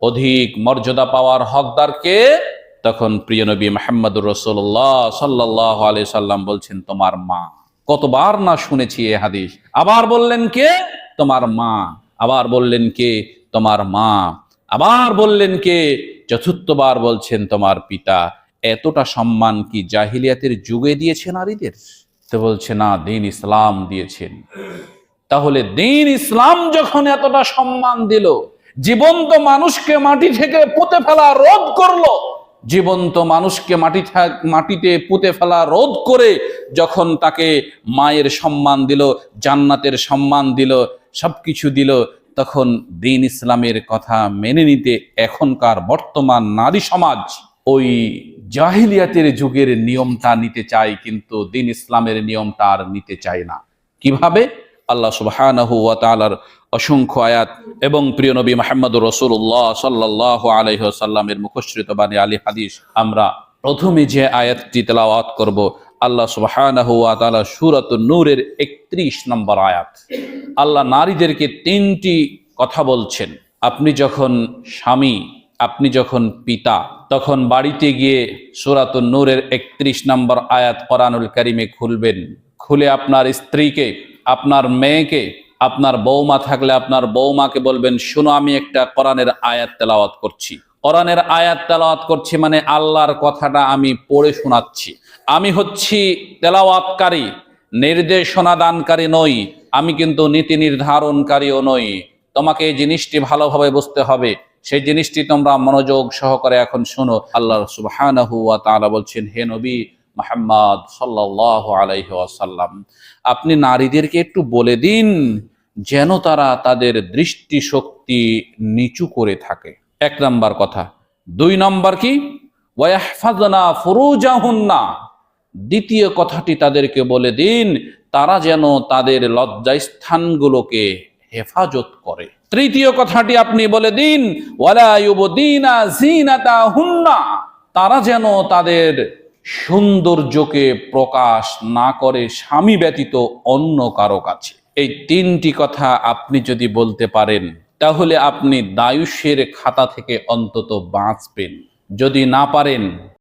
অধিক মর্যাদা পাওয়ার হকদার কে? তখন প্রিয় নবী মুহাম্মদুর রাসূলুল্লাহ সাল্লাল্লাহু আলাইহি সাল্লাম বলছেন, তোমার মা। কতবার না শুনেছি এই হাদিস। আবার বললেন কে? তোমার মা। আবার বললেন কে? তোমার মা। আবার বললেন কে? চতুর্থবার বলছেন তোমার পিতা। এতটা সম্মান কি জাহিলিয়াতের যুগে দিয়েছে নারীদের? তো বলছে না, দ্বীন ইসলাম দিয়েছেন। তাহলে দ্বীন ইসলাম যখন এতটা সম্মান দিল, জীবন্ত মানুষকে মাটি থেকে পুঁতে ফেলা রোধ করলো, জীবন্ত মানুষকে মাটিতে পুঁতে ফেলা রোধ করে যখন তাকে মায়ের সম্মান দিল, জান্নাতের সম্মান দিল, সবকিছু দিল, তখন দ্বীন ইসলামের কথা মেনে নিতে এখনকার বর্তমান নারী সমাজ ওই জাহিলিয়াতের যুগের নিয়মটা নিতে চায়, কিন্তু দ্বীন ইসলামের নিয়মটা আর নিতে চায় না। কিভাবে? আল্লাহ সুবহানাহু ওয়া তাআলার অসংখ্য আয়াত এবং প্রিয় নবী মুহাম্মদুর রাসূলুল্লাহ সাল্লাল্লাহু আলাইহি ওয়াসাল্লামের মুখশ্রিত বাণী আলী হাদিস। আমরা প্রথমে যে আয়াতটি তেলাওয়াত করব, আল্লাহ সুবহানাহু ওয়া তাআলা সূরাতুন নূরের 31 নম্বর আয়াত। আল্লাহ নারীদেরকে তিনটি কথা বলছেন। আপনি যখন স্বামী, আপনি যখন পিতা, তখন বাড়িতে গিয়ে সূরাতুন নূরের 31 নম্বর আয়াত কোরআনুল কারীমে খুলবেন। খুলে আপনার স্ত্রীকে, আপনার মেয়েকে, আপনার বৌমা থাকলে আপনার বৌমাকে বলবেন, শোনো আমি একটা কোরআনের আয়াত তেলাওয়াত করছি। কোরআনের আয়াত তেলাওয়াত করছি মানে আল্লাহর কথাটা আমি পড়ে শোনাচ্ছি। আমি হচ্ছি তেলাওয়াতকারী, নির্দেশনা দানকারী নই, আমি কিন্তু নীতি নির্ধারণকারীও নই। তোমাকে এই জিনিসটি ভালোভাবে বুঝতে হবে, সেই জিনিসটি তোমরা মনোযোগ সহকারে এখন শোনো। আল্লাহ সুবহানাহু ওয়া তাআলা বলছেন, হে নবী মুহাম্মদ সাল্লাল্লাহু আলাইহি ওয়াসাল্লাম, আপনি নারীদেরকে একটু বলে দিন যেন তারা তাদের দৃষ্টিশক্তি নিচু করে থাকে। এক নাম্বার কথা। দুই নাম্বার কি? ওয়াহফাযনা ফুরুজাহুন্না। দ্বিতীয় কথাটি তাদেরকে বলে দিন তারা যেন তাদের লজ্জাস্থানগুলোকে হেফাজত করে। তৃতীয় কথাটি আপনি বলে দিন ওয়ালা ইউবদিনা যিনাতাহুন্না। তারা যেন তাদের সৌন্দর্যকে প্রকাশ না করে স্বামী ব্যতীত অন্য কারো কাছে। এই তিনটি কথা আপনি যদি বলতে পারেন, তাহলে আপনি দায়ুষের খাতা থেকে অন্তত বাঁচবেন। যদি না পারেন,